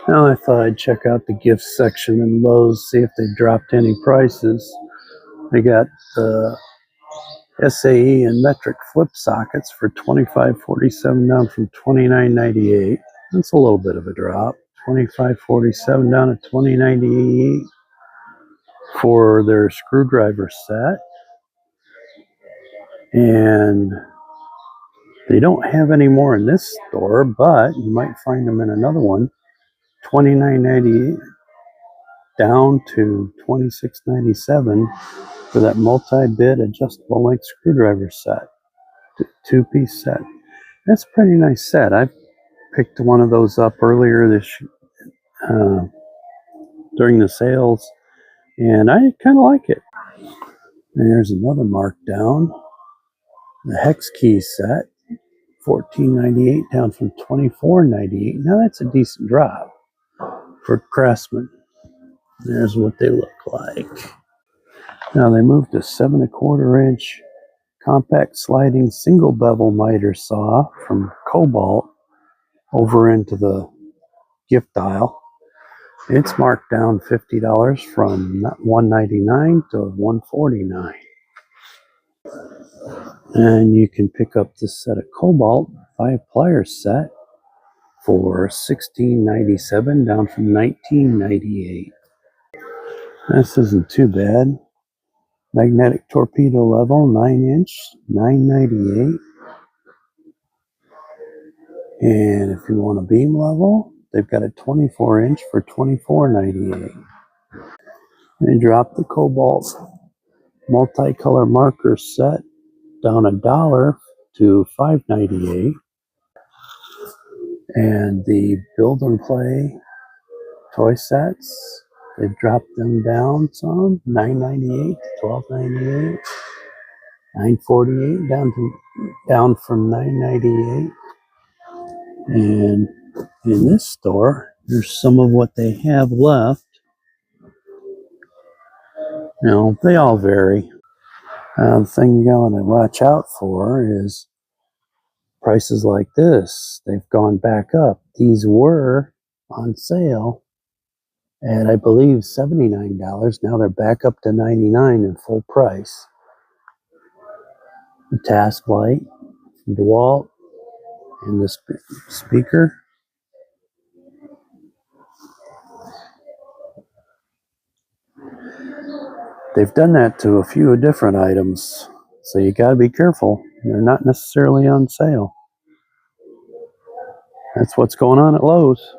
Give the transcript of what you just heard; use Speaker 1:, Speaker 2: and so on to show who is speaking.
Speaker 1: Now I thought I'd check out the gift section in Lowe's, see if they dropped any prices. They got the SAE and metric flip sockets for $25.47 down from $29.98. That's a little bit of a drop. $25.47 down to $20.98 for their screwdriver set. And they don't have any more in this store, but you might find them in another one. $29.98 down to $26.97 for that multi-bit adjustable length screwdriver set, two-piece set. That's a pretty nice set. I picked one of those up earlier during the sales, and I kind of like it. And there's another markdown, the hex key set, $14.98 down from $24.98. Now that's a decent drop for Craftsman. There's what they look like. Now they moved a 7 1/4 inch compact sliding single bevel miter saw from Cobalt over into the gift aisle. It's marked down $50 from $199 to $149. And you can pick up this set of Cobalt 5 pliers set for $16.97 down from $19.98. This isn't too bad. Magnetic torpedo level 9-inch, $9.98. And if you want a beam level, they've got a 24-inch for $24.98. They dropped the Cobalt multicolor marker set down $1 to $5.98. And the build and play toy sets, they've dropped them down some, $9.98 to $12.98. $9.48 down from $9.98. And in this store, there's some of what they have left. You know, they all vary. The thing you got to watch out for is prices like this. They've gone back up. These were on sale at, I believe, $79. Now they're back up to $99 in full price. The task light from DeWalt and the speaker. They've done that to a few different items, so you got to be careful. They're not necessarily on sale. That's what's going on at Lowe's.